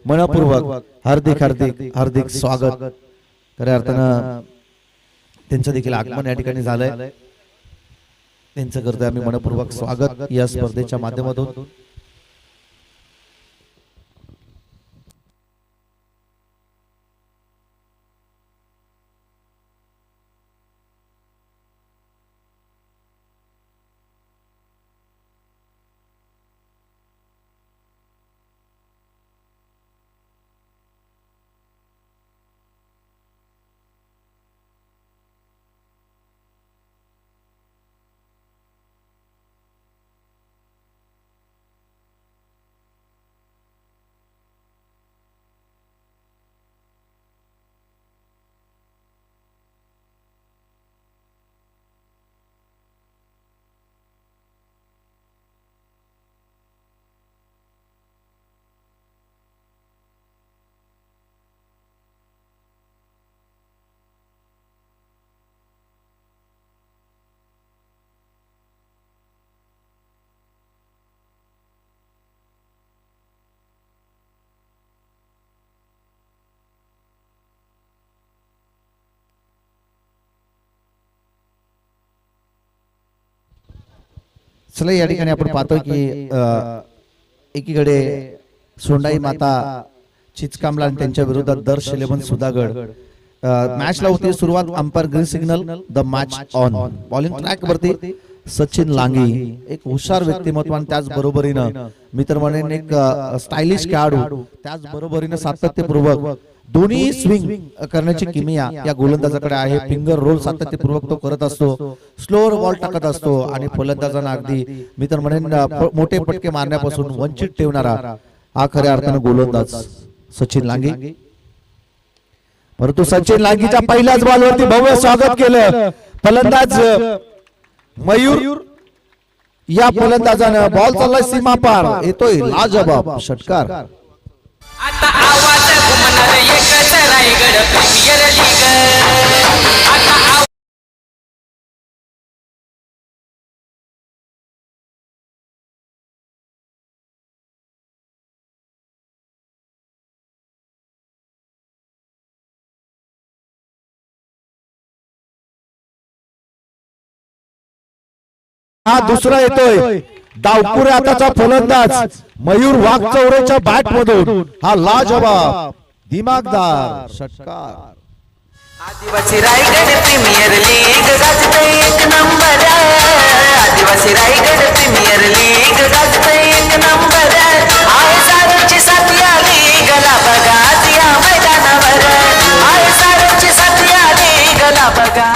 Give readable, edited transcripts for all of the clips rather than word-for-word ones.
मनपूर्वक हार्दिक हार्दिक हार्दिक स्वागत. खऱ्या अर्थानं त्यांचं देखील आगमन या ठिकाणी झालंय. त्यांचं करतोय आम्ही मनपूर्वक स्वागत या स्पर्धेच्या माध्यमातून. चला या ठिकाणी आपण पाहतो की एकीकडे सोंडाई माता चिचकामला आणि त्यांच्या विरोधात दर्श 11 सुधागड. मॅचला होती सुरुवात. Umpire green signal. The match on. Bowling track वरती सचिन लांगी, एक हुशार व्यक्तिमत्व आणि त्याच बरोबरीनं मी तर म्हणेन एक स्टायलिश खेळाडू, त्याच बरोबरीनं सातत्यपूर्वक दोन्ही स्विंग करण्याची किमिया या गोलंदाजाकडे आहे. फिंगर रोल सातत्यपूर्वक तो करत असतो, स्लोअर बॉल टाकत असतो आणि फलंदाजांना अगदी मी तर म्हणेन मोठे पटके मारण्यापासून वंचित ठेवणारा हा खऱ्या अर्थानं गोलंदाज सचिन लांगी. परंतु सचिन लांगीच्या पहिल्याच बॉलवरती भव्य स्वागत केलं फलंदाज मयूर. या फलंदाजानं बॉल चाललाय सीमा पार, येतोय लाजवाब षटकार. आता आवाज घुमणार एकच रायगड प्रीमियर लीग. आता हा दुसरा येतोय डावपुरे हाताचा फलंदाज मयूर वाघचौरेच्या बॅट मधून हा लाजवाब दिमागदार षटकार. आदिवासी रायगड प्रीमियर लीग गाजते एक नंबर. आदिवासी रायगड प्रीमियर लीग गाजते एक नंबर. आहे सारची साथी आली गला बघा या मैदानावर. आहे सारची साथी आली गला बघा.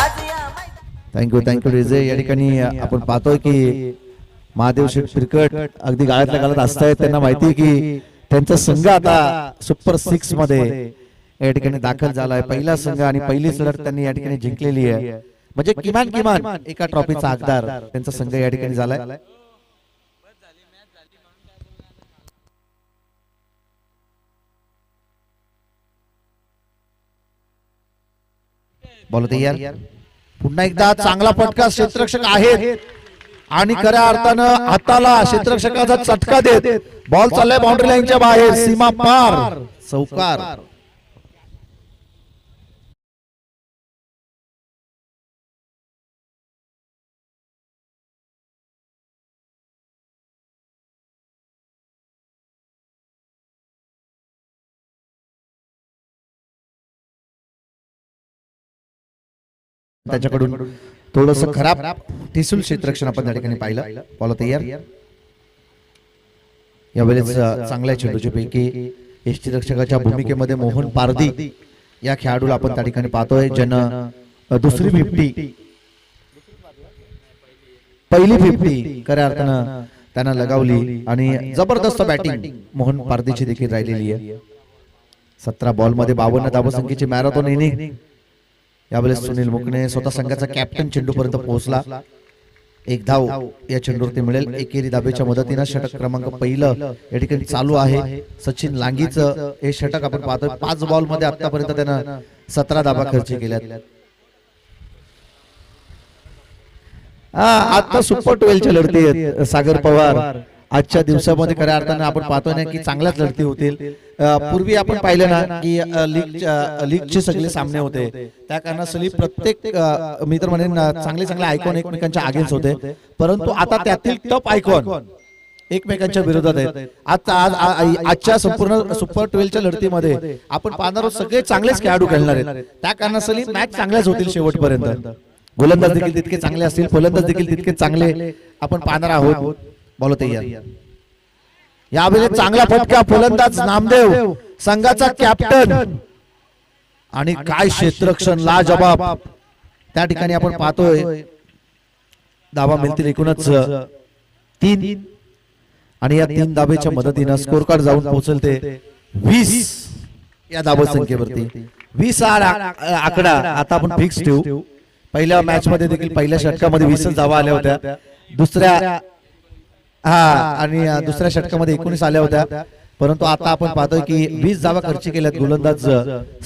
थँक्यू रिजे. या ठिकाणी आपण पाहतोय की महादेव शेठ क्रिकेट अगदी गाळ्यातल्या गाळ्यात असतायत. त्यांना माहिती की त्यांचा संघ आता सुपर 6 मध्ये या ठिकाणी दाखल झालाय. पहिला संघ आणि पहिलीच लढत त्यांनी या ठिकाणी जिंकलेली आहे. म्हणजे किमान एका ट्रॉफीचा हकदार त्यांचा संघ या ठिकाणी झालाय. बोलतो यार पुन्हा एकदा चांगला फटका क्षेत्ररक्षक आहेत आणि खऱ्या अर्थानं हाताला क्षेत्ररक्षकाचा चटका देत बॉल चाललाय बाउंड्री लाईनच्या बाहेर, सीमा पार, चौकार. त्याच्याकडून थोडस खराब ठिसूल क्षेत्ररक्षण आपण त्या ठिकाणी पाहिलं. बॉल तयार. यावेळेस चांगल्या चेंडूच्या पैकी यष्टीरक्षकाच्या भूमिकेमध्ये मोहन पारदी या खेळाडूला आपण त्या ठिकाणी पाहतोय, ज्यानं दुसरी 50 पहिली 50 खऱ्या अर्थानं त्यांना लगावली आणि जबरदस्त बॅटिंग मोहन पारदीची देखील राहिलेली आहे. 17 बॉल मध्ये 52 धावसंख्येची मॅरेथॉन इनिंग. यावेळेस सुनील मुकणे स्वतः संघाचा कॅप्टन चेंडूपर्यंत पोहोचला. 1 धाव या चेंडूवरती मिळेल. एकेरी धाबेच्या मदतीने षटक क्रमांक पहिलं या ठिकाणी चालू आहे. सचिन लांगीचं हे षटक आपण पाहतोय. 5 बॉल मध्ये आतापर्यंत त्यानं 17 धाबा खर्च केल्यात. आता सुपर 12 च्या लढती आहेत. सागर पवार आजच्या दिवसामध्ये खऱ्या अर्थाने आपण पाहतोय ना की चांगल्याच लढती होतील. पूर्वी आपण पाहिलं ना की लीगचे सगळे सामने होते, त्या कारणास्तव प्रत्येक मी तर म्हणेन चांगले चांगले आयकॉन एकमेकांच्या अगेन्स्ट होते, परंतु आता त्यातील टॉप आयकॉन एकमेकांच्या विरोधात आहेत. आजच्या संपूर्ण सुपर 12च्या लढतीमध्ये आपण पाहणार आहोत सगळे चांगलेच खेळाडू खेळणार आहेत, त्या कारणास्तव मॅच चांगल्याच होतील शेवटपर्यंत. गोलंदाज देखील तितके चांगले असतील, फलंदाज देखील तितके चांगले आपण पाहणार आहोत. बॉल तयार. यावेळी चांगला फटका, फलंदाज नामदेव संघाचा कॅप्टन, आणि काय क्षेत्ररक्षण लाजबाब त्या ठिकाणी आपण पाहतोय. धावा मिळतील एकूणच 3, आणि या 3 धावेच्या मदतीनं स्कोर कार्ड जाऊन पोहोचल ते 20 या धावा संख्येवरती. 20 हा आकडा आता आपण फिक्स ठेवू. पहिल्या मॅच मध्ये देखील पहिल्या षटकामध्ये 20 धावा आल्या होत्या, दुसऱ्या षटकामध्ये 19 आल्या होत्या, परंतु आता आपण पाहतोय की 20 धावा खर्च केल्यात गोलंदाज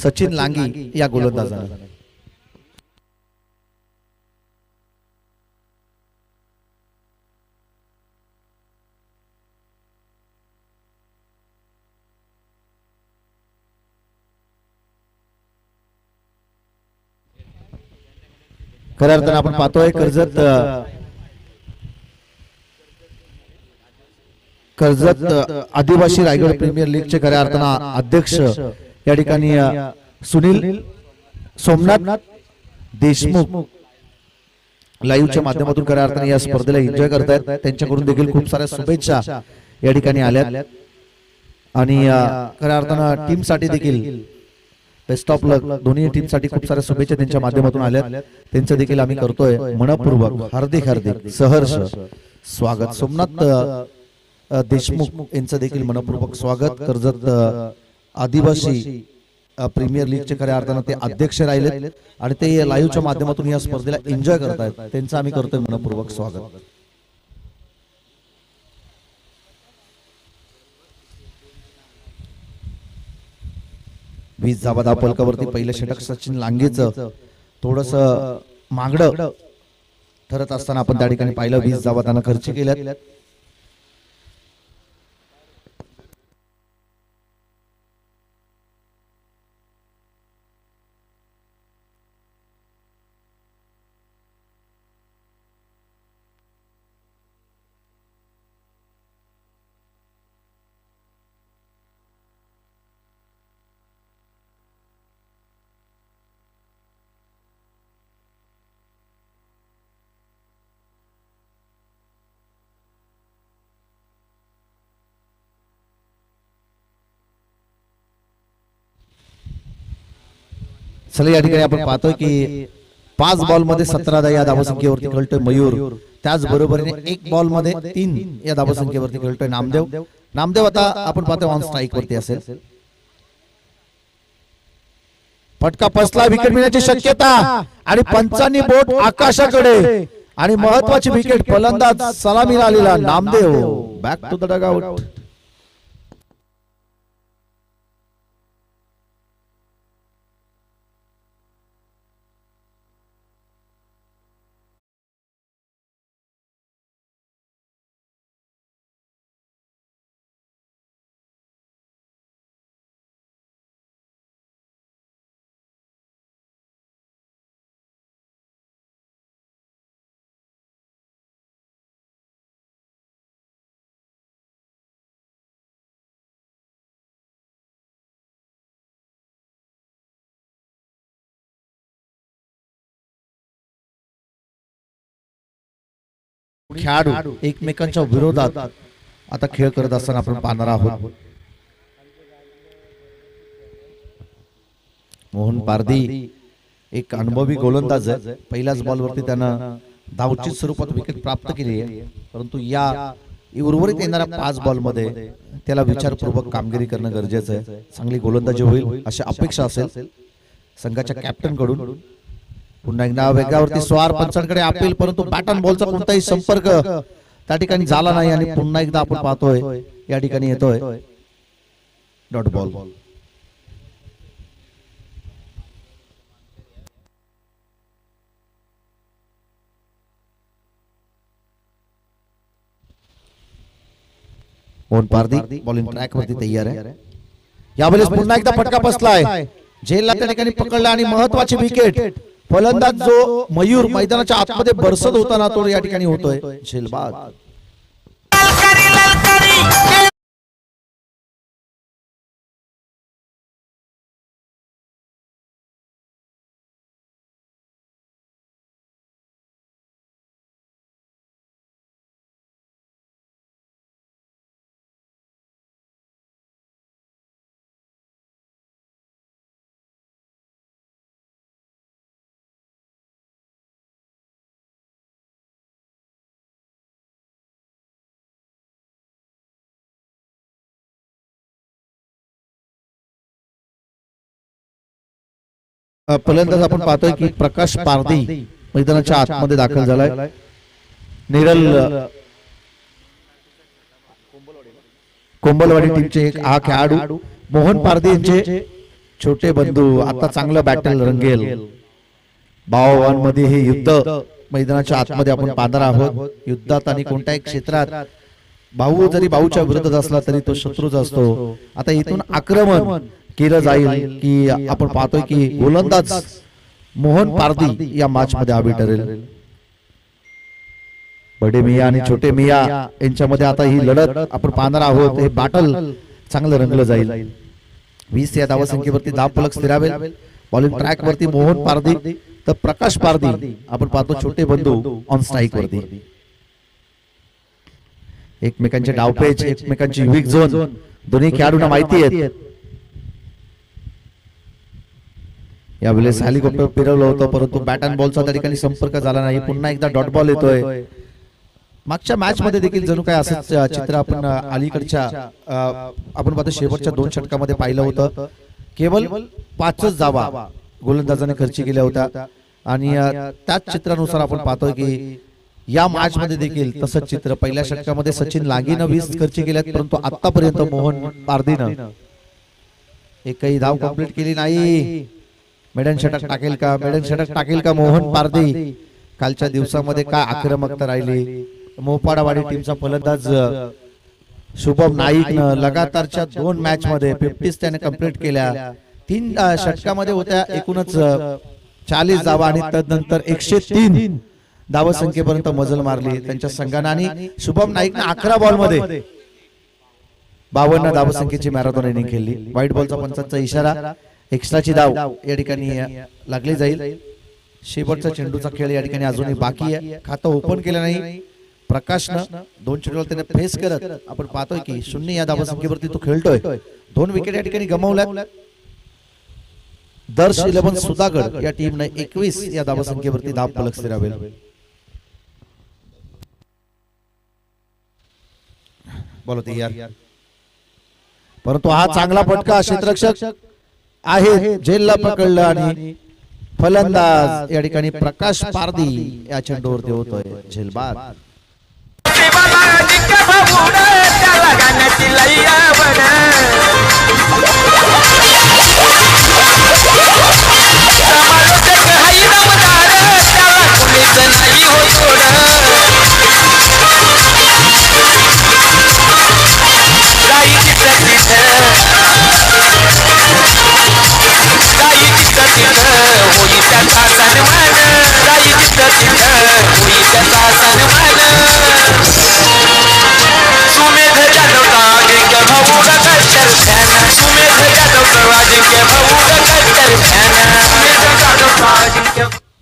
सचिन लांगी या गोलंदाजाने. खऱ्या अर्थाने आपण पाहतोय कर्जत आदिवासी रायगड प्रीमियर लीगचे खऱ्या अर्थानं अध्यक्ष या ठिकाणी सुनील सोमनाथ देशमुख लाईव्हच्या माध्यमातून खऱ्या अर्थाने या स्पर्धेला एन्जॉय करतायत. त्यांच्याकडून देखील खूप साऱ्या शुभेच्छा या ठिकाणी आल्यात, आणि खऱ्या अर्थानं टीम साठी देखील बेस्ट ऑफ लक, दोन्ही टीम साठी खूप साऱ्या शुभेच्छा त्यांच्या माध्यमातून आल्यात. त्यांचं देखील आम्ही करतोय मनपूर्वक हार्दिक सहर्ष स्वागत. सोमनाथ देशमुख यांचं देखील मनपूर्वक स्वागत. कर्जत आदिवासी प्रीमियर लीगचे खऱ्या अर्थानं ते अध्यक्ष राहिलेत, आणि ते लाईव्हच्या माध्यमातून या स्पर्धेला एन्जॉय करतायत. त्यांचं आम्ही करतोय मनपूर्वक स्वागत. वीस धावा धावफलकावरती पहिलं षटक सचिन लांगेचं थोडस मागडं ठरत असताना आपण त्या ठिकाणी पाहिलं. 20 धावा त्यांना खर्च केल्यात. चला या ठिकाणी आपण पाहतोय की 5 बॉल मध्ये 17 या धावसंख्येवरती खेळतोय मयूर. त्याच बरोबरीने 1 बॉल मध्ये 3 या धावसंख्येवरती खेळतोय नामदेव आता आपण पाहतोय ऑन स्ट्राईक वरती असेल. फटका फसला, विकेट मिळण्याची शक्यता, आणि पंचांनी बोट आकाशाकडे, आणि महत्वाची विकेट. फलंदाज सलामीला आलेला Namdev. Back to the dugout. खेळाडू एकमेकांच्या विरोधात आता खेळ करत असताना आपण पाहणार आहोत. मोहन पारधी एक अनुभवी गोलंदाज आहे. पहिल्याच बॉलवरती त्यानं धावचित स्वरूपात विकेट प्राप्त केली आहे, परंतु या उर्वरित येणाऱ्या 5 बॉलमध्ये त्याला विचारपूर्वक कामगिरी करणं गरजेचं आहे. चांगली गोलंदाजी होईल अशी अपेक्षा असेल संघाच्या कॅप्टन कडून. पुन्हा एकदा वेगावरती स्वार पंचांकडे अपील, परंतु बॅट अँड बॉलचा कोणताही संपर्क त्या ठिकाणी झाला नाही, आणि पुन्हा एकदा आपण पाहतोय या ठिकाणी येतोय dot ball. Mohan Pardi bowling track वरती तयार आहे. यावेळेस पुन्हा एकदा फटका बसलाय. झेलला त्या ठिकाणी पकडला आणि महत्वाची विकेट. फलंदाज जो मयूर मैदानाच्या आतमध्ये बरसत होता तो या ठिकाणी होतोय झेलबाद. फलंदाज आपण पाहतोय की प्रकाश पारधी मैदानाच्या आतमध्ये दाखल झालाय. निरल कोंबलवाडी टीमचे एक हा खेळाडू मोहन पारधी यांचे छोटे बंधू. आता चांगलं बॅटल रंगेल. भावांमध्ये हे युद्ध मैदानाच्या आतमध्ये आपण पाहणार आहोत. युद्धात आणि कोणत्याही क्षेत्रात भाऊ जरी भाऊच्या विरोधात असला तरी तो शत्रूच असतो. आता इथून आक्रमण केलं जाईल की आपण पाहतोय की गोलंदाज मोहन पारदी या मॅच मध्ये हवी ठरेल. बडे मिया आणि छोटे मिया यांच्यामध्ये आता ही लढत आपण पाहणार आहोत. हे बॅटल चांगलं रंगलं जाईल. 20 या धावसंख्येवरती धाव फलक स्थिरावेल. बॉलिंग ट्रॅक वरती मोहन पारदी तर प्रकाश पारदी आपण पाहतो छोटे बंधू ऑन स्ट्राईक वरती. एकमेकांचे डावपेच एकमेकांची वीक झोन दोन्ही खेळाडूंना माहिती आहेत. यावेळेस हेलिकॉप्टर फिरवलं होतं परंतु बॅट अँड बॉलचा त्या ठिकाणी संपर्क झाला नाही. पुन्हा एकदा डॉट बॉल येतोय. मागच्या मॅच मध्ये देखील जणू काय असंच चित्र आपण अलीकडच्या आपण पाहतो शेवटच्या 2 षटकामध्ये पाहिलं होतं. केवळ 5च धावा गोलंदाजाने खर्ची केल्या होत्या आणि त्याच चित्रानुसार आपण पाहतोय की या मॅच मध्ये देखील तसंच चित्र. पहिल्या षटकामध्ये सचिन लांगीनं 20 खर्ची केल्यात परंतु आतापर्यंत मोहन पारदीनं एकही धाव कंप्लीट केली नाही. मेडन षटक टाकेल का टाकेल का मोहन पारदी. कालच्या दिवसामध्ये काय आक्रमकता राहिली. मोपाडावाडी टीमचा फलंदाज शुभम नाईकनं लगातारच्या 2 मॅच मध्ये 50 त्याने कंप्लीट केल्या. 3 षटकामध्ये होत्या एकूणच 40 धावा आणि तदनंतर 103 धावसंख्येपर्यंत मजल मारली त्यांच्या संघाने. आणि शुभम नाईकनं 11 बॉल मध्ये 52 धावसंख्येची मॅरेथॉन इनिंग खेळली. व्हाईट बॉलचा पंचांचा इशारा. एक्स्ट्राची धाव या ठिकाणी लागली जाईल. शेवटचा चेंडूचा खेळ या ठिकाणी अजूनही बाकी आहे. खातं ओपन केलं नाही प्रकाशनं. 2 चेंडूला त्याने फेस करत आपण पाहतोय की 0 या धावसंख्येवरती तो खेळतोय. 2 विकेट या ठिकाणी गमावल्यात. दर्श 11 सुधागड या टीमने 21 या धावसंख्येवरती धाव फलक स्थिरावेल. बोलतो यार परंतु हा चांगला फटका क्षेत्ररक्षक आहे झेलला पकडलं आणि फलंदाज या ठिकाणी प्रकाश पारदी या चेंडूवरती होतोय झेलबाद.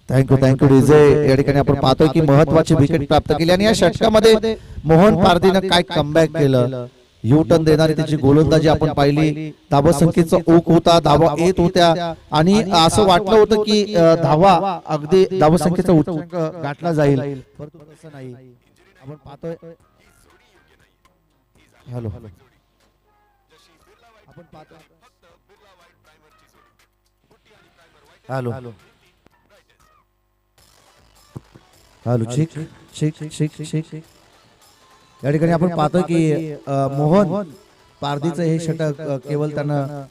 Thank you DJ. या ठिकाणी आपण पाहतोय की महत्वाची विकेट प्राप्त केली आणि या षटकामध्ये मोहन पारदीनं काय कमबॅक केलं. यू टर्न देणारी त्याची गोलंदाजी आपण पाहिली. धावसंख्येचा ओघ होता. धावा येत होत्या आणि असं वाटलं होतं की धावा अगदी धावसंख्येचा उच्चांक गाठला जाईल परंतु तसं नाही. आपण पाहतोय हॅलो आपण पाहतोय हॅलो हॅलो ठीक ठीक ठीक ठीक. या ठिकाणी आपण पाहतोय की मोहन पारदीचं हे षटक केवळ त्यानं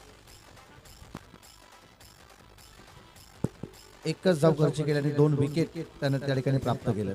एकच धाव खर्च केल्याने 2 विकेट त्यानं त्या ठिकाणी प्राप्त केलं.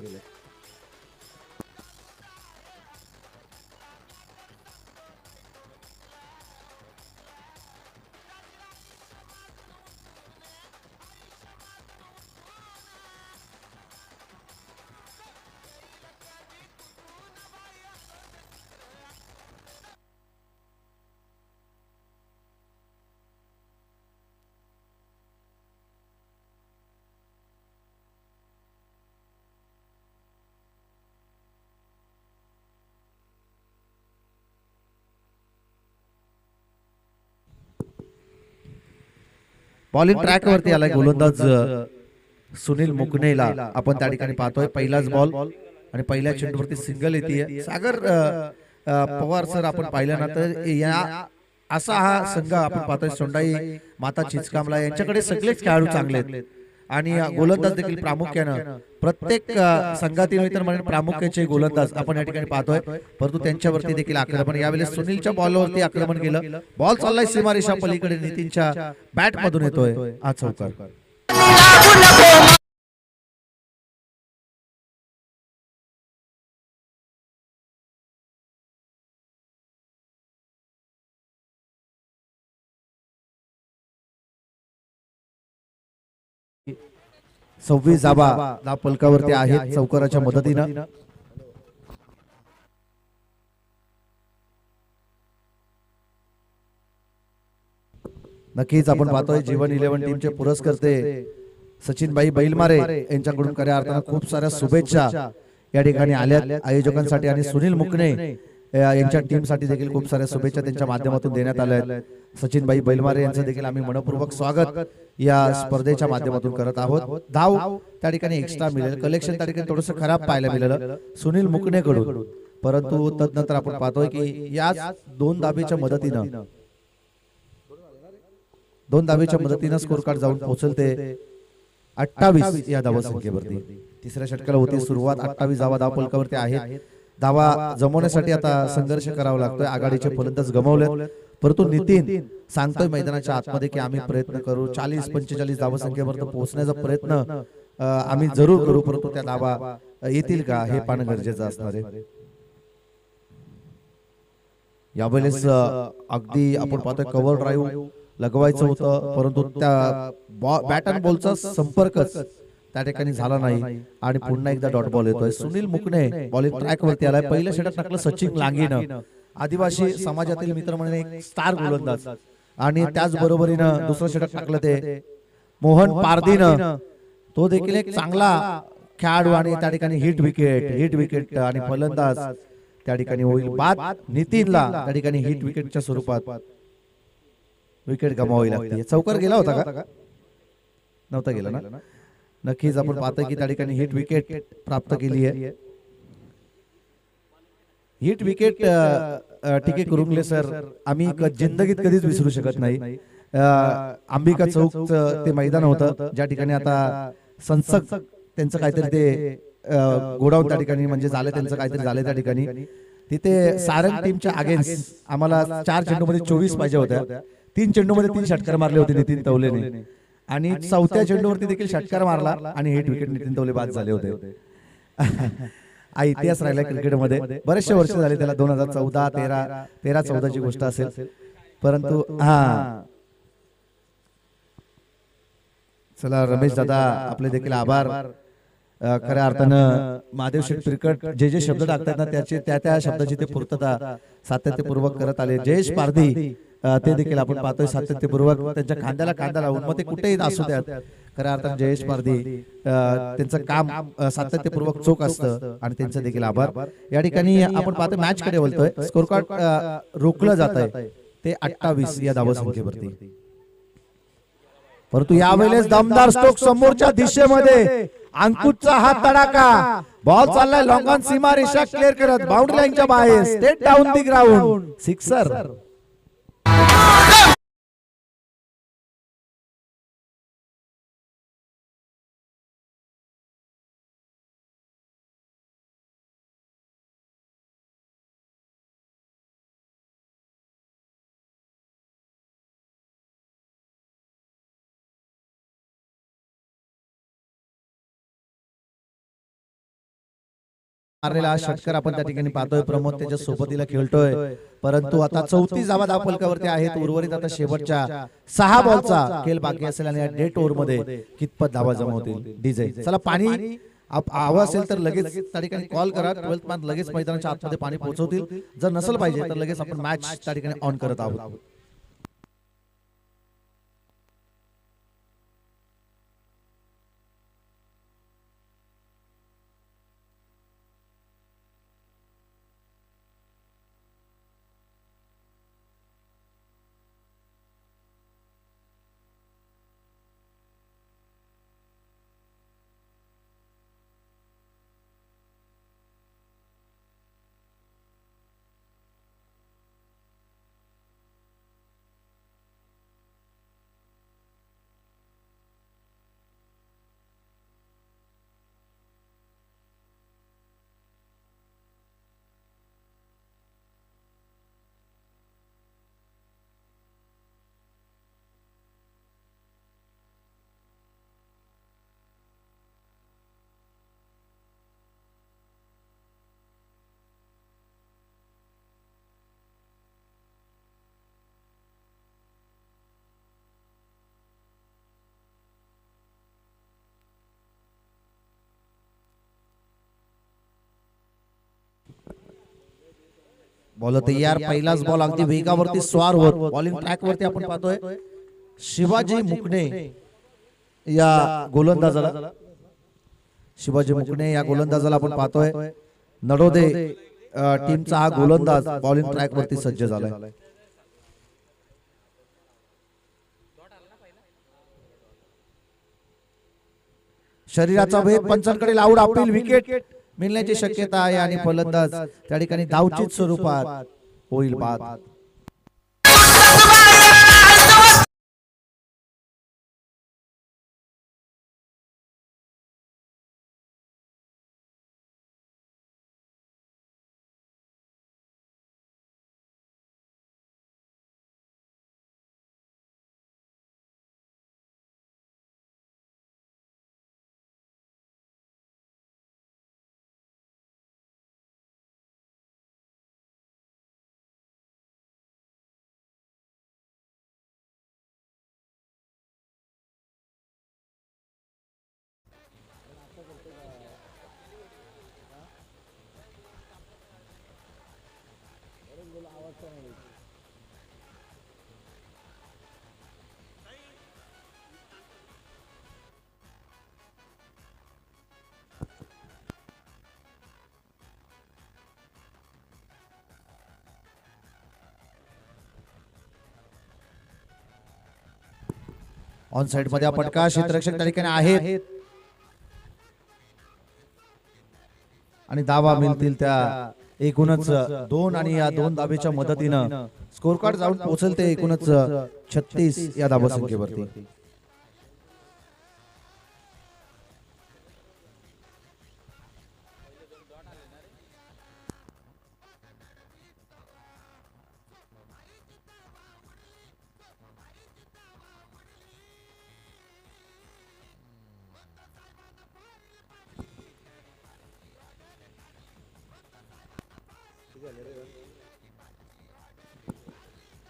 बॉलिंग ट्रॅक वरती आलाय गोलंदाज सुनील मुकनेला आपण त्या ठिकाणी पाहतोय. पहिलाच बॉल आणि पहिल्या चेंडूवरती सिंगल येते. सागर पवार सर आपण पाहिलं ना तर या असा हा संघ आपण पाहतोय. सोंडाई माता चिचकामला यांच्याकडे सगळेच खेळाडू चांगले आहेत आणि गोलंदाज देखील प्रामुख्यानं प्रत्येक संघातील इतर म्हणजे प्रामुख्याचे गोलंदाज आपण या ठिकाणी पाहतोय. परंतु त्यांच्यावरती देखील आक्रमण यावेळेस सुनीलच्या बॉलवरती आक्रमण केलं. बॉल चाललाय सीमारेषा पलीकडे नितीनच्या बॅट मधून येतोय हा चौकार. सव्वीस धावा फलकावरती आहेत चौकाराच्या मदतीनं. नक्कीच आपण पाहतोय जीवन 11 टीमचे पुरस्कर्ते सचिनभाई बैलमारे यांच्याकडून खऱ्या अर्थानं खूप साऱ्या शुभेच्छा या ठिकाणी आल्या आयोजकांसाठी आणि सुनील मुकणे यांच्या टीमसाठी देखील खूप साऱ्या शुभेच्छा त्यांच्या माध्यमातून देण्यात आल्या आहेत. सचिनभाई बैलमारे यांचं देखील आम्ही मनपूर्वक स्वागत या स्पर्धेच्या माध्यमातून करत आहोत. धाव त्या ठिकाणी एक्स्ट्रा मिळेल. कलेक्शन त्या ठिकाणी थोडंसं खराब पाहायला मिळालं सुनील मुकणेकडून. परंतु तदनंतर आपण पाहतोय की याच दोन धाबेच्या मदतीनं स्कोर कार्ड जाऊन पोहोचल ते 28 या धावसंख्येवरती. तिसऱ्या षटकाला होती सुरुवात. 28 धावा धाव फलकावरती आहेत. धावा जमवण्यासाठी आता संघर्ष करावा लागतोय. आघाडीचे फलंदाज गमावले परंतु नितीन सांगतोय मैदानाच्या आतमध्ये की आम्ही प्रयत्न करू 40-45 धावसंख्येवर पोहोचण्याचा प्रयत्न आम्ही जरूर करू. परंतु त्या धावा येतील का हे पाहणं गरजेचं असणार आहे. यावेळेस अगदी आपण पाहतोय कव्हर ड्राईव्ह लगवायचं होतं परंतु त्या बॅट अँड बॉलचा संपर्कच त्या ठिकाणी झाला नाही आणि पुन्हा एकदा डॉट बॉल येतोय. सुनील मुकणे बॉलिंग ट्रॅक वरती आलाय. पहिलं षटक टाकलं सचिन लांगीनं. आदिवासी समाजातील मित्र म्हणून एक स्टार गोलंदाज आणि त्याच बरोबरीनं दुसरं षटक टाकलं ते मोहन पारदीनं. तो देखील एक चांगला खेळाडू आणि त्या ठिकाणी हिट विकेट आणि फलंदाज त्या ठिकाणी होईल बाद. नितीनला त्या ठिकाणी हिट विकेटच्या स्वरूपात विकेट गमावावी लागते. चौकार गेला होता का? नव्हता गेला ना. नक्कीच आपण पाहतोय की त्या ठिकाणी हिट विकेट प्राप्त केली आहे. हिट विकेट टीके कुरुंगले सर आम्ही जिंदगीत कधीच विसरू शकत नाही. अंबिका चौक ते मैदान होतं ज्या ठिकाणी आता संसद त्यांचं काहीतरी ते गोडाऊन त्या ठिकाणी म्हणजे झालं त्यांचं काहीतरी झालं त्या ठिकाणी. तिथे सारंग टीमच्या अगेन्स्ट आम्हाला 4 चेंडूमध्ये 24 पाहिजे होत्या. 3 चेंडूमध्ये 3 षटकार मारले होते नितीन तवलेने आणि चौथ्या चेंडूवरती देखील षटकार मारला आणि हिट विकेट नितीन तवले बाद झाले होते. हा इतिहास राहिला क्रिकेटमध्ये. बरेचसे वर्ष झाले त्याला. 2014, 13-14 ची गोष्ट असेल. परंतु चला रमेश दादा आपले देखील आभार. खऱ्या अर्थानं महादेव शेठ क्रिकेट जे शब्द टाकतात ना त्याची त्या शब्दाची ते पूर्तता सातत्यपूर्वक करत आले. जयेश पारधी ते देखील आपण पाहतोय सातत्यपूर्वक त्यांच्या खांद्याला खांदा लावून मग ते कुठेही असू द्यात. खऱ्या अर्थानं जयेश पारधी त्यांचं काम सातत्यपूर्वक चोख असतं आणि त्यांचं देखील आभार. या ठिकाणी आपण पाहतोय मॅच कडे बोलतोय. स्कोर कार्ड रोखलं जात आहे ते 28 या धावसंख्येवरती. परंतु यावेळेस दमदार स्ट्रोक समोरच्या दिशेमध्ये अंकुशचा हा तडाखा. बॉल चाललाय लॉंग ऑन सीमा रेषा क्लिअर करत बाउंड्री लाईनच्या बाहेर state down the ground. Sixer. मारलेला हा षटकार आपण त्या ठिकाणी पाहतोय. प्रमोद त्याच्या सोबतीला खेळतोय परंतु आता 34 धावा धाव फलकावरती आहेत. उर्वरित आता शेवटच्या 6 बॉलचा खेळ बाकी असेल आणि या डेट ओव्हर मध्ये कितपत धावा जमवतील डीजे. चला पाणी हवं असेल तर लगेच त्या ठिकाणी कॉल करा. 12th मॅच लगेच मैदानाच्या आतमध्ये पाणी पोहोचवतील. जर नसेल पाहिजे तर लगेच आपण मॅच त्या ठिकाणी ऑन करत आहोत. बॉल तयार, पहिलाच बॉल अगदी वेगावरती स्वार होत बॉलिंग ट्रॅक वरती आपण पाहतोय शिवाजी मुकणे या गोलंदाजाला. शिवाजी मुकणे या गोलंदाजाला आपण पाहतोय. नडोदे टीमचा हा गोलंदाज बॉलिंग ट्रॅक वरती सज्ज झालाय. शरीराचा भेद, पंचांकडे लावून अपील, विकेट मिळण्याची शक्यता आहे आणि फलंदाज त्या ठिकाणी धावचीत स्वरूपात होईल बाद. ऑन साइड मध्ये फटका, क्षेत्ररक्षक त्या ठिकाणी आहेत आणि धावा मिळतील त्या एकूणच 2 आणि या 2 धावेच्या मदतीनं स्कोर कार्ड जाऊन पोहोचेल ते एकूणच 36 या धावा संख्येवरती.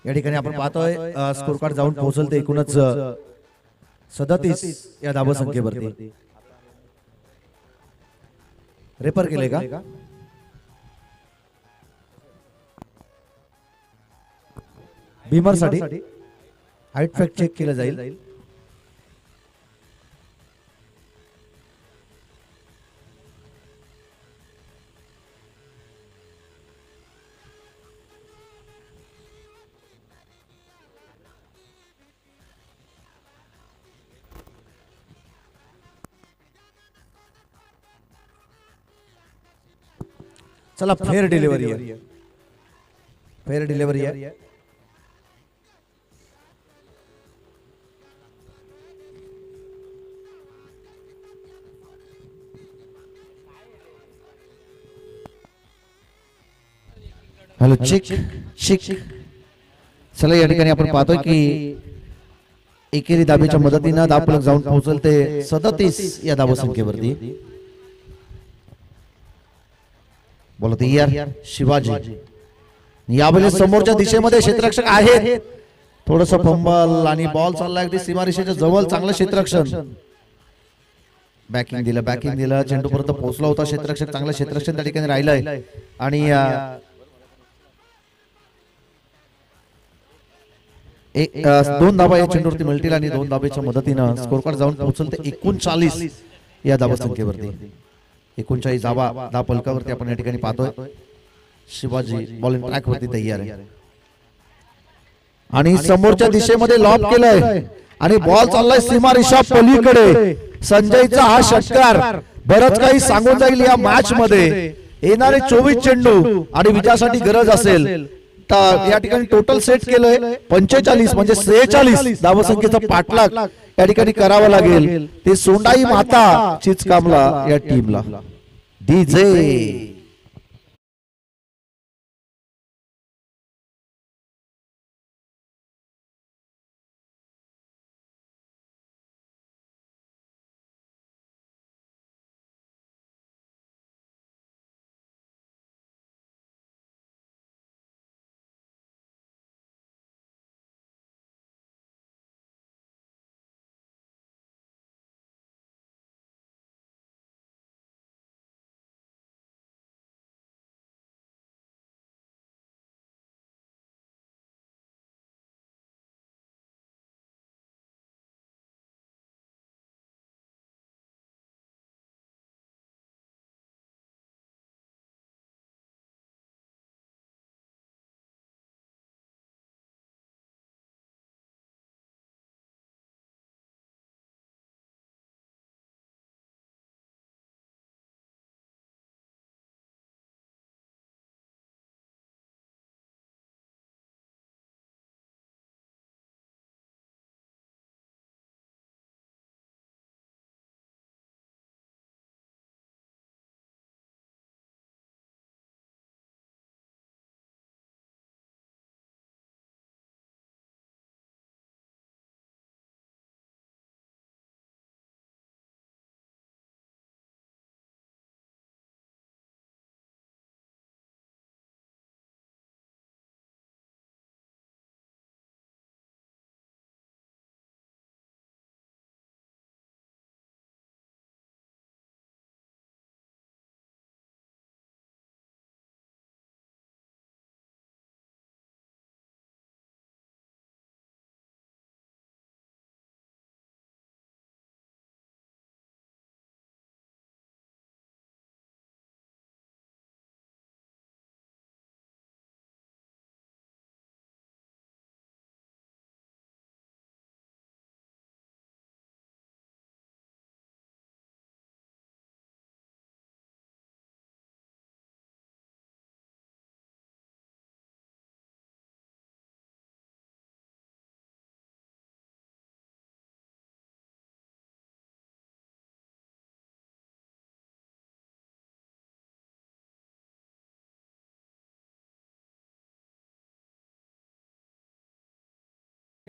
या ठिकाणी आपण पाहतोय स्कोर कार्ड जाऊन पोहोचल ते एकूणच 37 या धावा संख्येवरती. रेपर केले का? बीमर साठी हाईट फॅक्ट चेक केलं जाईल. चला फेअर डिलिव्हरी आहे. फेअर डिलिव्हरी आहे. हॅलो चिक चिक. चला या ठिकाणी आपण पाहतोय की एकेरी धाबेच्या मदतीनं धावफलक जाऊन पोहोचल ते 37 या धावा संख्येवरती. बोलत यार शिवाजी यावेळेस समोरच्या दिशेमध्ये क्षेत्ररक्षक आहेत. थोडस फंबल आणि बॉल चालला अगदी सीमारेषेच्या जवळ. चांगलं क्षेत्ररक्षण. बॅकिंग दिलं चेंडू पर्यंत पोहोचला होता क्षेत्ररक्षक. चांगलं क्षेत्ररक्षण त्या ठिकाणी राहिलंय आणि दोन धाबा या चेंडूवरती मिळतील आणि 2 धाब्याच्या मदतीनं स्कोर कार्ड जाऊन पोहोचल ते 39 या धावा संख्येवरती. 39 धावा फलकावरती आपण या ठिकाणी पाहतोय. शिवाजी बॉलिंग ट्रॅक वरती तयार आहे आणि समोरच्या दिशेमध्ये लॉब केलंय आणि बॉल चाललाय सीमारेषा पलीकडे. संजयचा हा षटकार बरंच काही सांगून जाईल या मॅच मध्ये. येणारे 24 चेंडू आणि विजयासाठी गरज असेल तर या ठिकाणी टोटल सेट केलंय 45 म्हणजे 46 धावसंख्येचा पाठलाग या ठिकाणी करावा लागेल. ते सोंडाई माता चिचकामला या टीमला. डीजे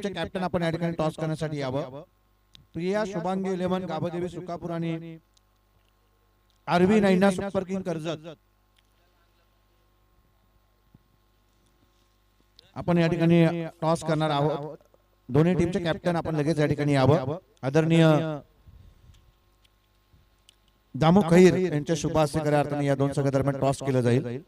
कॅप्टन आपण या ठिकाणी टॉस करण्यासाठी यावं. प्रिया शुभांगी 11 गाभदेवी सुकापूर आणि आरवी नाईना सुपर किंग कर्जत आपण या ठिकाणी टॉस करणार आहोत. दोन्ही टीमचे कॅप्टन आपण लगेच या ठिकाणी यावं. आदरणीय दामू खैर यांच्या शुभ हस्ते खऱ्या अर्थाने या दोन संघादरम्यान टॉस केलं जाईल.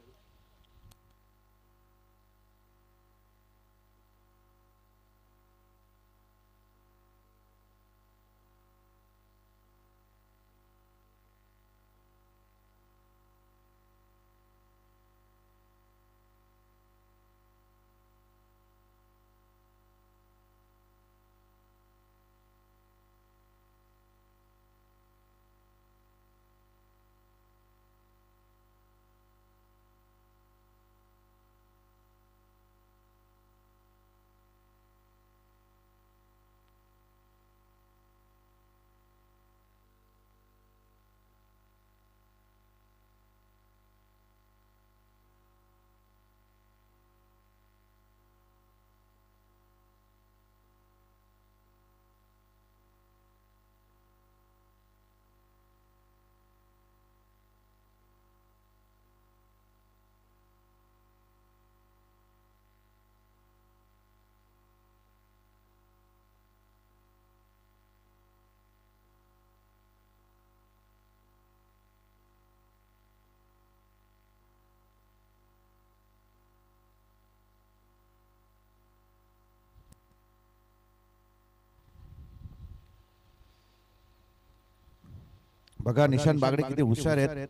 बघा निशान बागडे किती हुशार आहेत.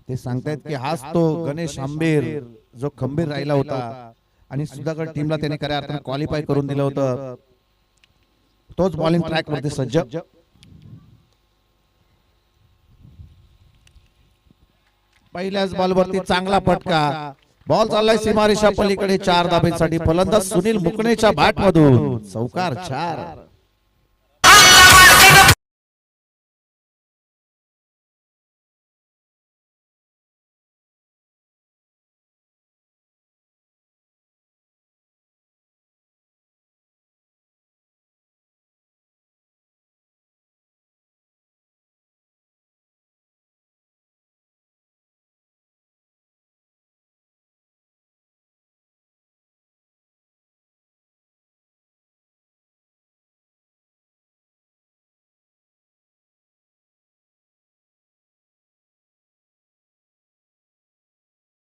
ते सांगतायत की हाच तो गणेश आंबेर जो खंबीर राहिला होता आणि सुधागड टीमला त्याने खऱ्या अर्थाने क्वालिफाय करून दिलं होतं. तोच बॉलिंग ट्रॅक वरती सज्ज. पहिल्याच बॉलवरती चांगला फटका. बॉल चाललाय सीमारेषा पलीकडे 4 धाब्यांसाठी. फलंदाज सुनील मुकणेच्या बॅट मधून चौकार 4.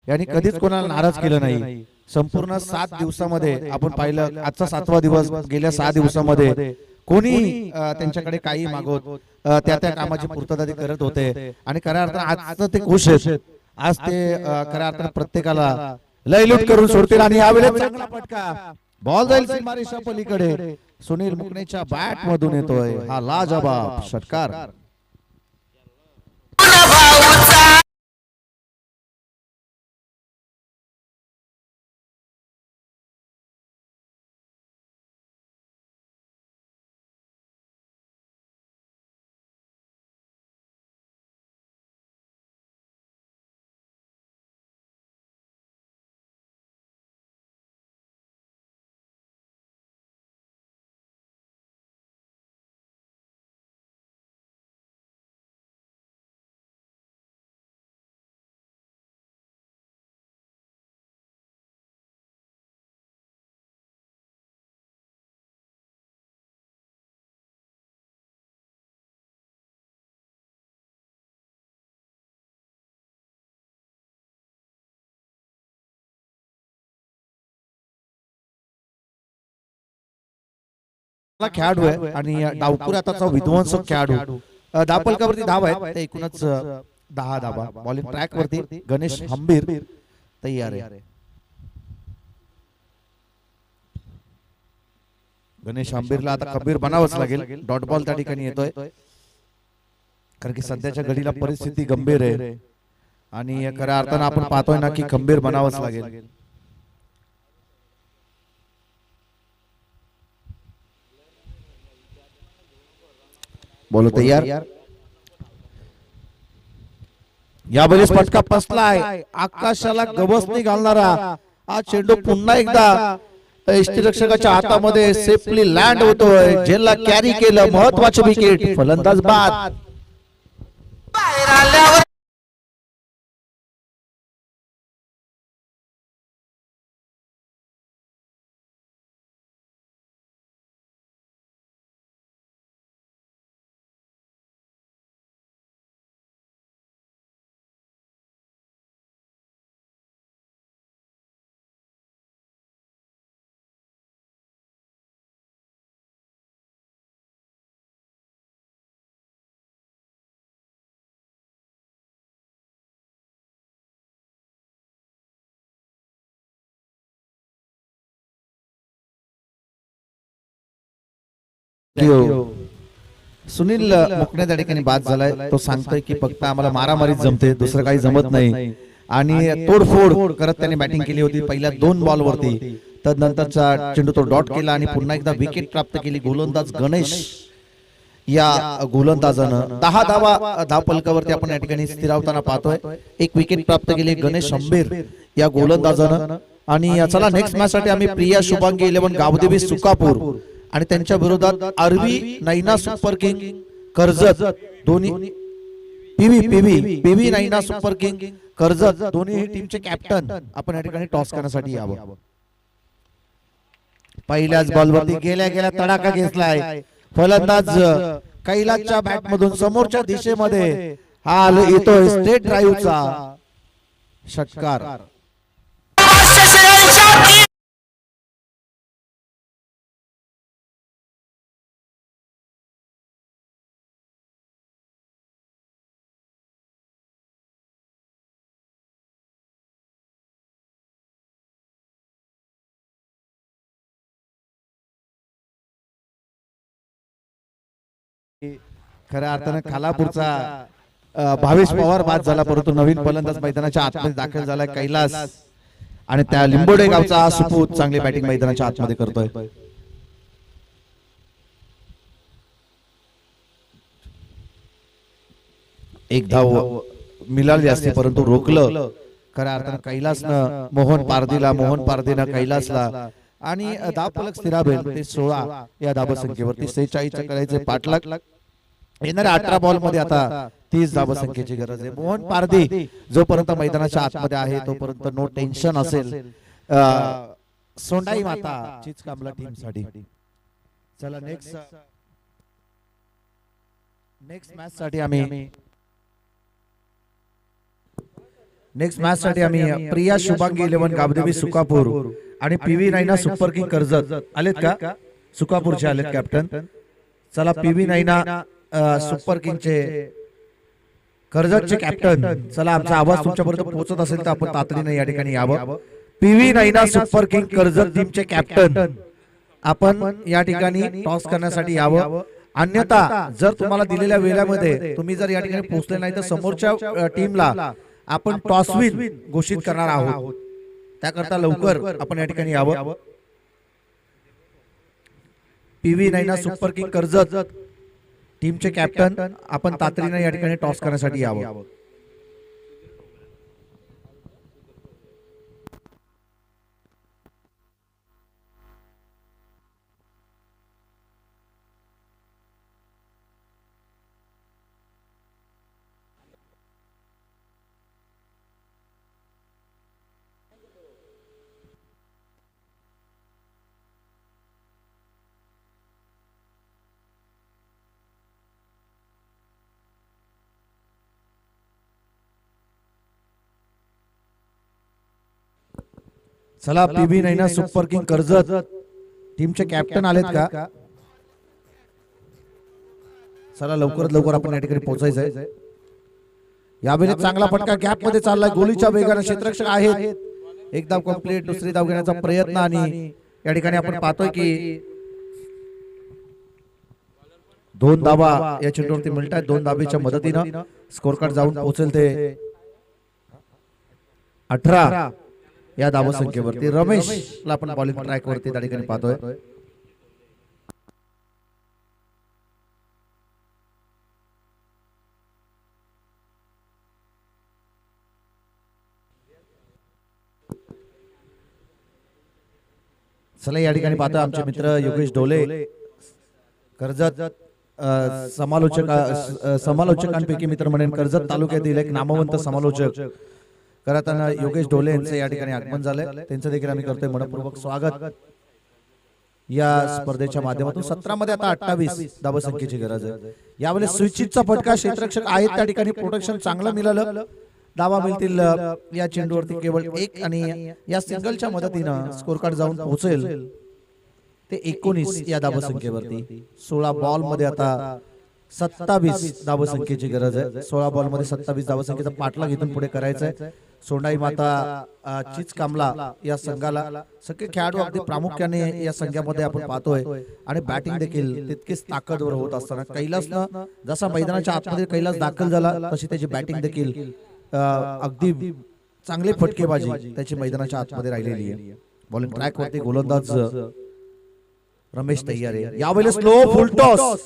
यांनी कधीच कोणाला नाराज केलं नाही. संपूर्ण 7 दिवसामध्ये आपण पाहिलं, आजचा 7वा दिवस, गेल्या 6 दिवसामध्ये कोणी त्यांच्याकडे काही मागवत त्या कामाची पूर्तता ते करत होते आणि खऱ्या अर्थाने आज ते खुश आहेत. आज ते खऱ्या अर्थाने प्रत्येकाला लयलूट करून सोडतील आणि यावेळेस चांगला फटका. बॉल जाईल सीमारेषा पलीकडे. सुनील मुकणेच्या बॅट मधून येतोय हा लाजवाब षटकार. खेळाडू आहे आणि डावपूर आताचा विध्वंसक खेळाडू. धापलकावरती धाव आहेत ते एकूणच 10 धावा. बॉलिंग ट्रॅक वरती गणेश हंबीर तयार आहे. गणेश हंबीरला आता खंबीर बनावंच लागेल. डॉट बॉल त्या ठिकाणी येतोय कारण की सध्याच्या घडीला परिस्थिती गंभीर आहे आणि खऱ्या अर्थानं आपण पाहतोय ना की खंबीर बनावंच लागेल. बोलो तयार. या बरेच फटका बसलाय. आकाशाला गवसणी घालणारा हा चेंडू पुन्हा एकदा यष्टीरक्षकाच्या हातामध्ये सेफली लँड होतोय, झेलला कॅरी केलं, महत्वाचं विकेट, फलंदाज बाद. बाहेर आल्यावर सुनील मुकणे त्या ठिकाणी बाद झालाय. तो सांगतोय की फक्त आम्हाला मारामारीच जमते, दुसरं काही जमत नाही. आणि तोडफोड करत त्याने बॅटिंग केली होती पहिल्या 2 बॉलवरती. तदनंतरचा चेंडू तो डॉट केला आणि पुन्हा एकदा विकेट प्राप्त केली. गोलंदाज गणेश या गोलंदाजानं 10 धावा धावफलकावरती आपण या ठिकाणी स्थिरावताना पाहतोय. एक विकेट प्राप्त केली गणेश अंबेर या गोलंदाजानं. आणि चला नेक्स्ट मॅच साठी आम्ही प्रिया शुभांगी 11 गावदेवी सुकापूर आणि त्यांच्या विरोधात आरवी नैना सुपर किंग कर्जत दोन्ही पीव्ही नैना सुपर किंग कर्जत दोन्ही टीमचे कॅप्टन आपण या ठिकाणी टॉस करण्यासाठी यावं. पहिल्याच बॉलवरती गेल्या गेल्या तडाखा घेतलाय. फलंदाज कैलासच्या बॅट मधून समोरच्या दिशेमध्ये हा येतोय स्ट्रेट ड्राईव्हचा षटकार. खऱ्या अर्थानं खालापूरचा भावेश पवार बाद झाला, परंतु नवीन फलंदाज मैदानाच्या आतमध्ये दाखल झालाय कैलास. आणि त्या लिंबोडे गावचा हा सुपूत चांगली बॅटिंग मैदानाच्या आतमध्ये करतोय. एक धाव मिळाली असते परंतु रोखलं खऱ्या अर्थानं कैलासनं मोहन पारदीनं कैलासला. आणि धावफलक स्थिरावेल ते 16 या धावसंख्येवरती 46 करायचे पाठलाग. येणाऱ्या 18 बॉल मध्ये आता 30 धावसंख्येची गरज आहे. मोहन पारदी जोपर्यंत मैदानाच्या आतमध्ये आहे तोपर्यंत नो टेन्शन असेल सोंडाई माता चिचकामला टीम साठी. चला नेक्स्ट मॅच साठी आम्ही प्रिया शुभांगी 11 गावदेवी सुकापूर आणि पीव्ही नैना सुपर किंग कर्जत आलेत का? सुकापूरचे आलेत कॅप्टन. चला पीव्ही नैना सुपर किंगचे कर्जतचे कॅप्टन. चला आमचा आवाज तुमच्यापर्यंत पोहोचत असेल तर आपण तातडीने या ठिकाणी यावं. पीव्ही नैना सुपर किंग कर्जत टीमचे कॅप्टन आपण या ठिकाणी टॉस करण्यासाठी यावं. अन्यथा जर तुम्हाला दिलेल्या वेळेमध्ये तुम्ही जर या ठिकाणी पोहोचले नाही तर समोरच्या टीमला आपण टॉस विन घोषित करणार आहोत. त्याकरता लवकर आपण या ठिकाणी यावं. पीव्ही नैना सुपर किंग कर्जत टीमचे कॅप्टन आपण तातडीने या ठिकाणी टॉस करण्यासाठी यावं. चला पीव्ही नैना सुपर किंग कर्जत टीमचे कॅप्टन आलेत का? चला लवकरात लवकर आपण या ठिकाणी पोहोचायचंय. यावेळी चांगला फटका गॅप मध्ये चाललाय. गोलीच्या वेगाने क्षेत्ररक्षक आहेत. एक धाव कंप्लीट. दुसरी धाव घेण्याचा प्रयत्न आणि या ठिकाणी आपण पाहतोय की 2 धावा या चेंडूवरती मिळतात. 2 धावेच्या मदतीनं स्कोर कार्ड जाऊन पोहोचेल ते 18 या धावसंख्येवरती. रमेशला आपण बॉलिंग ट्रॅक वरती त्या ठिकाणी पाहतोय. चला या ठिकाणी पाहतो आमचे मित्र योगेश डोले कर्जत समालोचकांपैकी मित्र म्हणेन कर्जत तालुक्यातील एक नामवंत समालोचक करताना योगेश डोले यांचे या ठिकाणी आगमन झालंय. त्यांचं देखील आम्ही करतोय मनपूर्वक स्वागत. या स्पर्धेच्या माध्यमातून 17 मध्ये आता 28 धावसंख्येची गरज आहे. यावेळेस स्विचितचा फटका क्षेत्ररक्षक आहेत त्या ठिकाणी प्रोटेक्शन चांगलं मिळालं. धावा मिळतील या चेंडूवरती केवळ एक आणि या सिंगलच्या मदतीनं स्कोर कार्ड जाऊन पोहोचेल ते 19 या धावसंख्येवरती. 16 बॉल मध्ये आता 27 धावसंख्येची गरज आहे. 16 बॉल मध्ये 27 धावसंख्येचा पाठलाग इथून पुढे करायचा आहे. सोंडाई माता चिचकामला या संघाला सगळे खेळाडू अगदी प्रामुख्याने या संघामध्ये आपण पाहतोय आणि बॅटिंग देखील तितकीच ताकदवर होत असताना कैलासनं जसा मैदानाच्या आतमध्ये कैलास दाखल झाला तशी त्याची बॅटिंग देखील अगदी चांगली फटकेबाजी त्याची मैदानाच्या आतमध्ये राहिलेली आहे. बॉलिंग ट्रॅक वरती गोलंदाज रमेश तय्यारे. यावेळेस स्लो फुल टॉस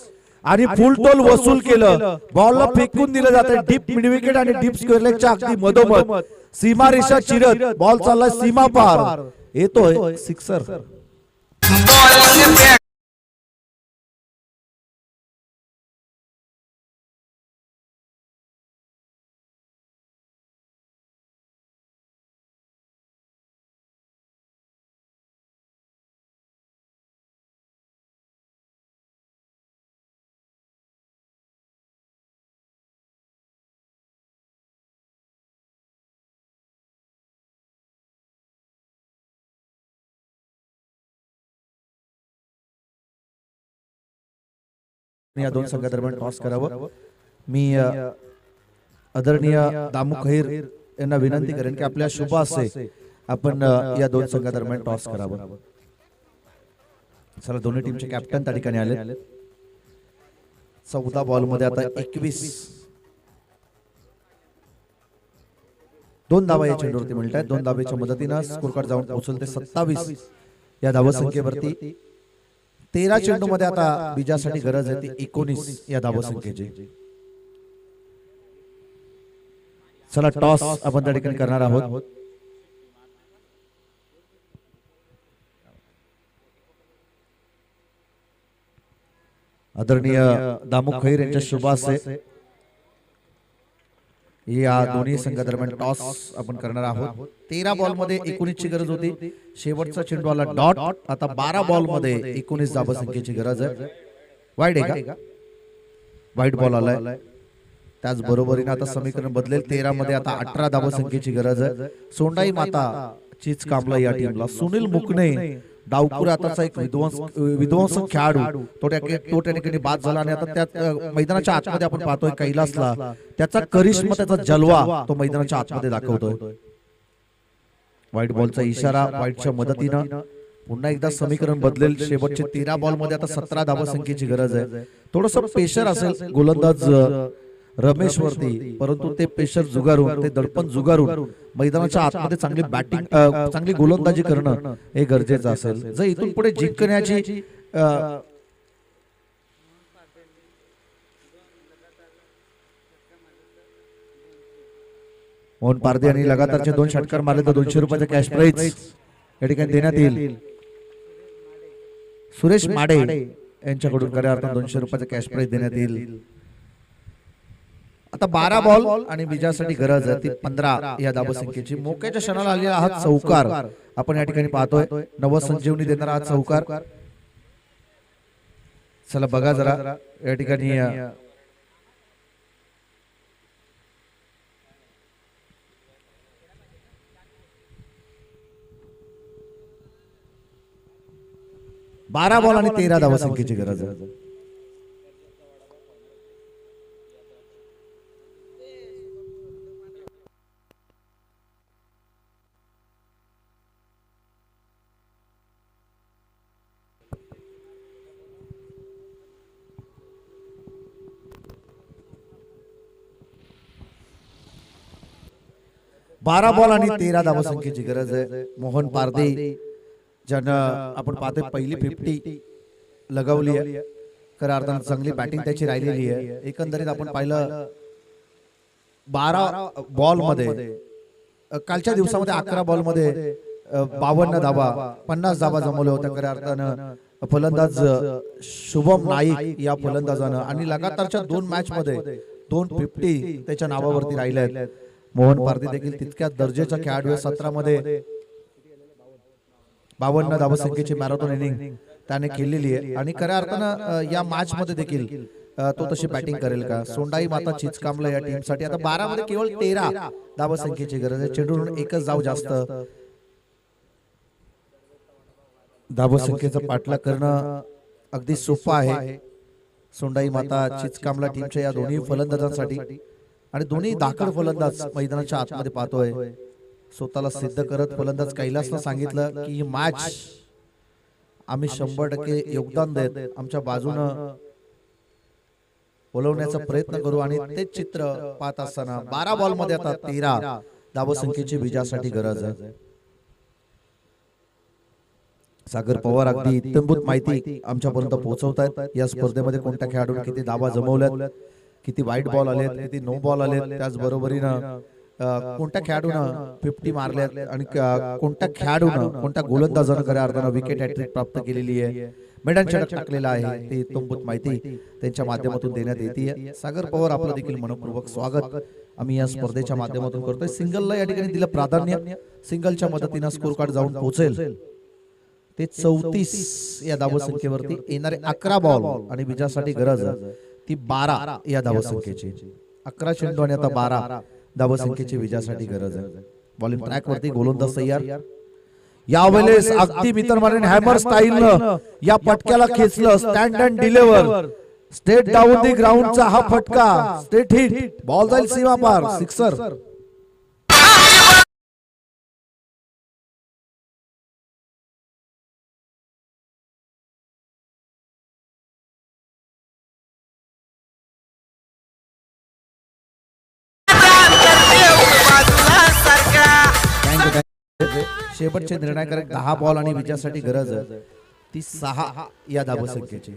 आणि फुल टोल वसूल केलं. बॉलला फेकून दिलं जातं डीप मिड विकेट आणि डीप स्क्वेअर लेगच्या अगदी मधोमध सीमा रेषा चिरत बॉल चाललाय सीमा पार. येतोय सिक्सर. बॉलिंग बॅट या दोन संघादरम्यान टॉस करावं. मी आदरणीय दामू खैर यांना विनंती करेन की आपल्या शुभ असे आपण या दोन संघादरम्यान टॉस करावं. चला दोन्ही टीमचे कॅप्टन त्या ठिकाणी आले. 14 बॉल मध्ये आता 21 दोन धावा या चेंडूवरती मिळतात. 2 धावेच्या मदतीनं स्कोर कार्ड जाऊन पोहोचल ते 27 या धावसंख्येवरती. 13 चेंडू मध्ये आता बीजासाठी गरज आहे ती 19 या धावसंख्येची. चला टॉस आपण त्या ठिकाणी करणार आहोत. आदरणीय दामू खैर यांच्या शुभ असे या दोन्ही संघादरम्यान टॉस आपण करणार आहोत. 13 बॉल मध्ये 19 ची गरज होती. शेवटचा चेंडू आला डॉट. आता 12 बॉल मध्ये 19 धावसंख्येची गरज आहे. वाईड आहे का? वाईट बॉल आलाय. त्याच बरोबरीने आता समीकरण बदलेल. 13 मध्ये आता 18 धावसंख्येची गरज आहे. सोंडाई माता चिचकामला या टीमला सुनील मुकणे डावपूर आताचा एक विध्वंसक खेळाडू तो त्या ठिकाणी बाद झाला आणि आता त्या मैदानाच्या आतमध्ये आपण पाहतोय कैलासला त्याचा करिश्मा त्याचा जलवा तो मैदानाच्या आतमध्ये दाखवतोय. व्हाईट बॉलचा इशारा. व्हाईटच्या मदतीनं पुन्हा एकदा समीकरण बदलेल. शेवटचे 13 बॉल मध्ये आता 17 धावसंख्येची गरज आहे. थोडस प्रेशर असेल गोलंदाज रमेश वरती परंतु ते प्रेशर जुगारून ते दडपण जुगारून मैदानाच्या आतमध्ये चांगली बॅटिंग चांगली गोलंदाजी करणं हे गरजेचं असेल. जर इथून पुढे जिंकण्याची मोहन पारदे यांनी लगातारचे 2 षटकार मारले तर 200 रुपयाचा कॅश प्राइज या ठिकाणी देण्यात येईल. सुरेश माडे यांच्याकडून खऱ्या अर्थाने 200 रुपयाचा कॅश प्राइज देण्यात येईल. आता 12 बॉल आणि विजयासाठी गरज आहे ती 15 या धावसंख्येची. मोक्याच्या क्षणाला आलेला हा चौकार आपण या ठिकाणी पाहतोय. नवसंजीवनी देणारा हा चौकार. चला बघा जरा या ठिकाणी 12 बॉल आणि 13 धावसंख्येची गरज आहे. बारा बॉल आणि 13 धावसंख्येची गरज आहे. मोहन पारदे ज्यानं आपण पाहतोय पहिली 50 लगावली आहे. खऱ्या अर्थाने चांगली बॅटिंग त्याची राहिलेली आहे. एकंदरीत आपण पाहिलं 12 बॉल मध्ये कालच्या दिवसामध्ये 11 बॉल मध्ये 52 धावा 50 धावा जमवल्या होत्या खऱ्या अर्थानं फलंदाज शुभम नाईक या फलंदाजानं आणि लगातारच्या 2 मॅच मध्ये 250 त्याच्या नावावरती राहिले आहेत. मोहन पारधी देखील तितक्याच दर्जेचा खेळाडू आहे. 17 मध्ये 52 धावसंख्येची मॅरेथॉन इनिंग त्याने खेळलेली आहे आणि खऱ्या अर्थानं या मॅच मध्ये देखील तो तशी बॅटिंग करेल का. सोंडाई माता चिचकामला या टीमसाठी आता 12 मध्ये केवळ 13 धावसंख्येची गरज आहे. चेंडूवरून एकच धाव जास्त. धावसंख्येचा पाठलाग करणं अगदी सोपं आहे सोंडाई माता चिचकामला टीमच्या या दोन्ही फलंदाजांसाठी आणि दोन्ही धाकड फलंदाज मैदानाच्या आतमध्ये पाहतोय. स्वतःला सिद्ध करत फलंदाज कैलासला सांगितलं की ही मॅच आम्ही 100% योगदान देत आमच्या बाजूनं बोलवण्याचा प्रयत्न करू आणि तेच चित्र पाहत असताना 12 बॉल मध्ये आता 13 धावसंख्येची विजयासाठी गरज आहे. सागर पवार अगदी इत्थंभूत माहिती आमच्यापर्यंत पोहोचवतायत. या स्पर्धेमध्ये कोणत्या खेळाडूंनी किती धावा जमवल्यात, किती वाईट बॉल आलेत, किती नो बॉल आलेत, त्याचबरोबरीनं कोणत्या खेळाडूनं 50 मारल्यात आणि कोणत्या खेळाडूनं कोणत्या गोलंदाजानं खऱ्या अर्थानं विकेट हॅट्रिक प्राप्त केलेली आहे, मैदान षटक टाकलेला आहे, ते इत्थंभूत माहिती त्यांच्या माध्यमातून देण्यात येते. सागर पवार आपलं देखील मनपूर्वक स्वागत आम्ही या स्पर्धेच्या माध्यमातून करतोय. सिंगलला या ठिकाणी दिलं प्राधान्य. सिंगलच्या मदतीनं स्कोर कार्ड जाऊन पोहोचेल ते 34 या धावसंख्येवरती. येणारे 11 बॉल आणि विजयासाठी गरज ती 12 या धावसंख्येची. 11 चेंडू आणि आता 12 धावसंख्येची विजयासाठी गरज आहे. बॉलिंग ट्रॅक वरती गोलंदाज तयार. यावेळेस अगदी मित्रमाने हॅमर स्टाईलनं या फटक्याला खेचलं. Stand and deliver straight down the ग्राउंडचा हा फटका. Straight hit. बॉल जाईल सीमा पार. सिक्सर. शेवटचे निर्णायक 10 बॉल आणि विजयासाठी गरज ती 6 या धावसंख्येची.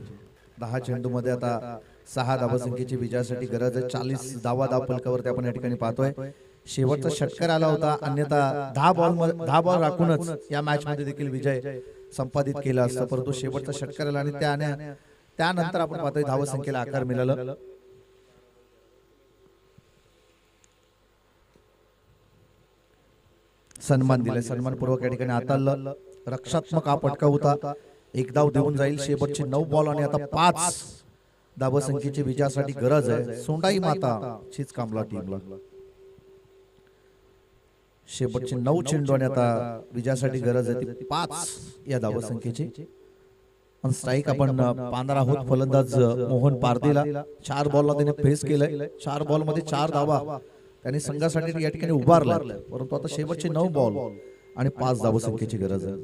10 चेंडू मध्ये आता 6 धावसंख्येची विजयासाठी गरज आहे. 40 धावा धाव फलकावरती आपण या ठिकाणी पाहतोय. शेवटचा षटकार आला होता, अन्यथा 10 बॉल राखूनच या मॅच मध्ये देखील विजय संपादित केला असता, परंतु शेवटचा षटकार आला आणि त्यानंतर आपण पाहतोय धावसंख्येला आकार मिळाला. सन्मान दिलाय. सन्मानपूर्वक या ठिकाणी हाताळलं. रक्षात्मक हा फटका होता. 1 धाव देऊन जाईल. शेवटचे 9 बॉल आणि आता 5 धावसंख्येची विजयासाठी गरज आहे सोंडाई माता चिचकामला टीमला. शेवटचे 9 चेंडू आणि आता विजयासाठी गरज आहे ती 5 या धावसंख्येची. स्ट्राईक आपण पाहणार आहोत फलंदाज मोहन पारधीला. 4 बॉलला त्याने फेस केलंय. 4 बॉल मध्ये 4 धावा त्यांनी संघासाठी या ठिकाणी उभारला, परंतु आता शेवटचे 9 बॉल आणि 5 धावसंख्येची गरज आहे.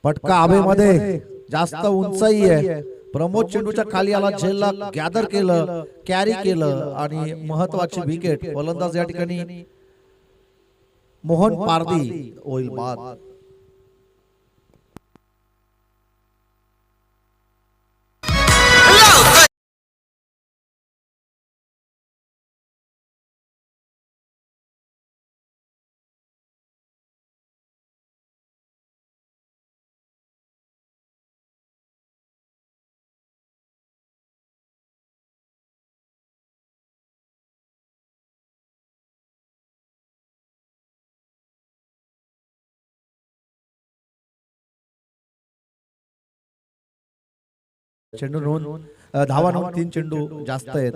फटका हवेमध्ये जास्त उंचाई आहे. प्रमोद चेंडूच्या खाली आला, झेलला, गॅदर केलं, कॅरी केलं आणि महत्वाची विकेट. फलंदाज या ठिकाणी मोहन पारधी होईल बाद. चेंडू नोंद धावा नोंद 3 चेंडू जास्त आहेत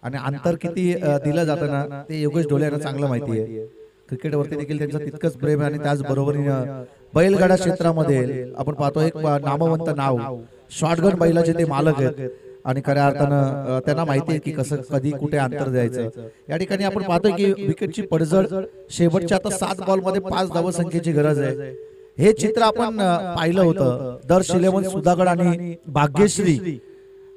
आणि अंतर किती दिलं जातं ना ते योगेश ढोले यांना चांगलं माहिती आहे. क्रिकेटवरती देखील त्यांचं तितकंच प्रेम आहे आणि त्याचबरोबरीनं बैलगाडा क्षेत्रामध्ये आपण पाहतो एक नामवंत नाव शॉटगन बैलाचे ते मालक आहेत आणि खऱ्या अर्थानं त्यांना माहिती आहे की कसं कधी कुठे अंतर द्यायचं. या ठिकाणी आपण पाहतोय की विकेटची पडझड. शेवटच्या आता 7 बॉल मध्ये 5 धावसंख्येची गरज आहे. हे चित्र आपण पाहिलं होतं. दर्श 11 सुधागड आणि भाग्यश्री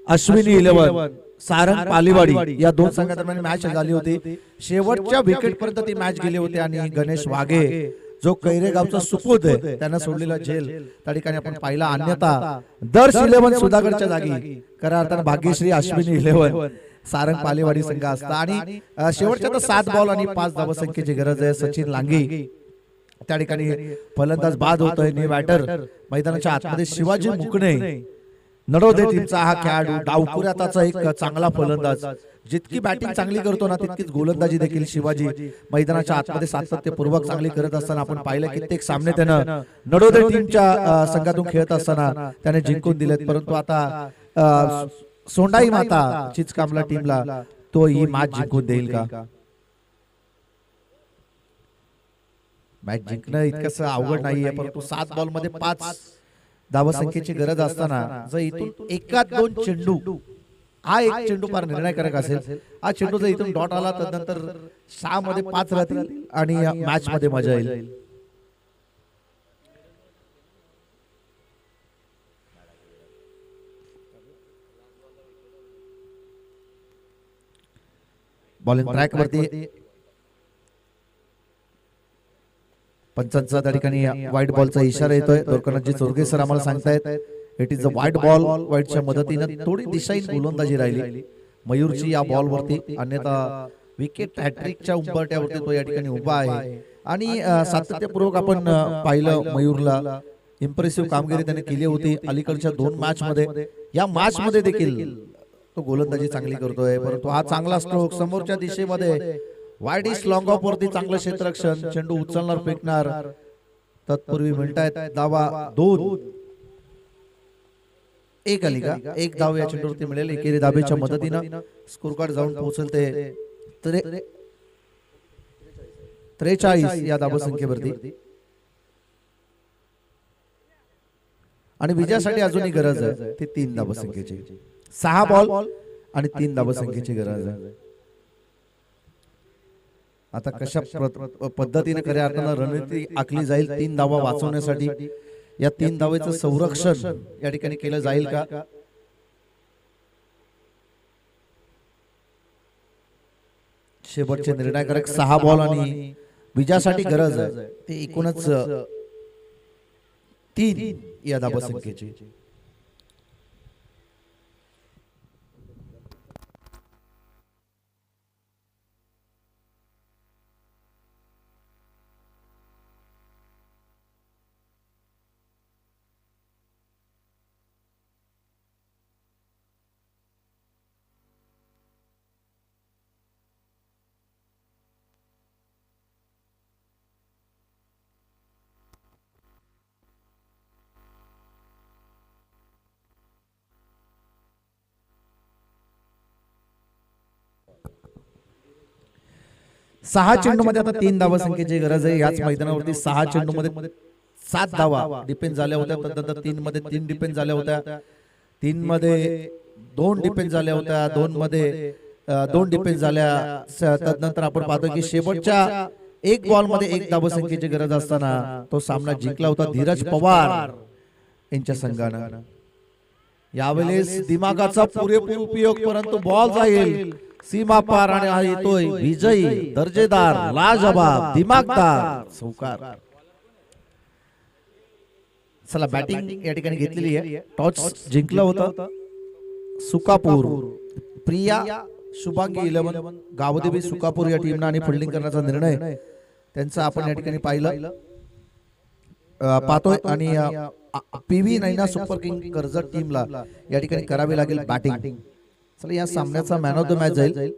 अश्विनी 11 सारंग पालीवाडी या 2 संघादरम्यान मॅच झाली होती. शेवटच्या विकेट पर्यंत ती मॅच गेली होती आणि गणेश वाघे जो कैरेगावचा सुपूत आहे त्यांना सोडलेला झेल त्या ठिकाणी आपण पाहिला. अन्यथा दर्श 11 सुधागडच्या जागी खऱ्या अर्थानं भाग्यश्री अश्विनी 11 सारंग पालेवाडी संघ असता आणि शेवटच्या तर 7 बॉल आणि 5 धावसंख्येची गरज आहे. सचिन लांगे त्या ठिकाणी फलंदाज बाद होतोय. न्यू बॅटर मैदानाच्या आतमध्ये शिवाजी मुकणे नरोदे टीमचा हा खेळाडू डावकुऱ्याचा एक चांगला फलंदाज. जितकी बॅटिंग चांगली करतो ना तितकीच गोलंदाजी देखील शिवाजी मैदानाच्या आतमध्ये सातत्यपूर्वक चांगली करत असताना आपण पाहिलं कित्येक सामने त्यानं नरोदे टीमच्या संघातून खेळत असताना त्याने जिंकून दिलेत. परंतु आता सोंडाई माता चिचकामला टीमला तो ही मॅच जिंकून देईल का? मॅच जिंकणं इतकंसं अवघड नाहीये, परंतु 7 बॉल मध्ये 5 धावसंख्येची गरज असताना जर इथून एकात 2 चेंडू हा एक चेंडू फार निर्णायकारक असेल. हा चेंडू जर इथून डॉट आला तर नंतर 6 मध्ये 5 राहतील आणि मॅच मध्ये मजा येईल. बॉलिंग ट्रॅक वरती पंचांचा त्या ठिकाणी व्हाईट बॉलचा इशारा येतोय. दोरकरजी चोरगे सर आम्हाला सांगतायत it is a white ball. व्हाईटच्या मदतीने थोडी दिशाहीन गोलंदाजी राहिली मयूरची या बॉल वरती. अन्यथा विकेट हॅट्रिकच्या उंबरट्यावरती तो या ठिकाणी उभा आहे आणि सातत्यपूर्वक आपण पाहिलं मयूरला इम्प्रेसिव्ह कामगिरी त्याने केली होती अलीकडच्या 2 मॅच मध्ये. या मॅच मध्ये देखील तो गोलंदाजी चांगली करतोय. परंतु हा चांगला स्ट्रोक समोरच्या दिशेमध्ये वाईड इस लॉंग ऑफ वरती चांगलं क्षेत्ररक्षण. चेंडू उचलणार फेकणार तत्पूर्वी मिळतायत धावा 2. एक आली का? एक धाव या चेंडूवरती मिळेल. एकेरी धाबेच्या मदतीनं स्कोर कार्ड जाऊन पोहोचेल ते 43 या धावसंख्येवरती. आणि विजयासाठी अजूनही गरज आहे ती 3 धावसंख्येची. 6 बॉल आणि 3 धावसंख्येची गरज आहे. आता कशा पद्धतीने खऱ्या अर्थानं रणनीती आखली जाईल 3 धावा वाचवण्यासाठी. या 3 धावेचं संरक्षण या ठिकाणी केलं जाईल का? शेवटचे निर्णायकारक 6 बॉल आणि विजयासाठी गरज आहे ते एकूणच 3 या धावसंख्येची. सहा चेंडू मध्ये आता 3 धावसंख्येची गरज आहे. याच मैदानावरती 6 चेंडू मध्ये 7 धावा डिपेंड झाल्या होत्या. तदनंतर 3 मध्ये 3 डिपेंड झाल्या होत्या. 3 मध्ये 2 डिपेंड झाल्या होत्या. 2 मध्ये 2 डिपेंड झाल्या. तदनंतर आपण पाहतो की शेवटच्या 1 बॉल मध्ये 1 धावसंख्येची गरज असताना तो सामना जिंकला होता धीरज पवार यांच्या संघानं. यावेळेस दिमागाचा पुरेपूर उपयोग, परंतु बॉल जाईल सीमा पार आणि हा येतोय विजयी दर्जेदार लाजवाब दिमागदार चौकार. चला बॅटिंग या ठिकाणी घेतलेली आहे. टॉस जिंकलं होतं सुकापूर. प्रिया शुभांगी 11 गावदेवी सुकापूर या टीमनं आणि फिल्डिंग करण्याचा निर्णय त्यांचा आपण या ठिकाणी पाहतोय. आणि पीव्ही नैना सुपर किंग कर्जत टीमला या ठिकाणी करावी लागेल बॅटिंग. चला या सामन्याचा मॅन ऑफ द मॅच जाईल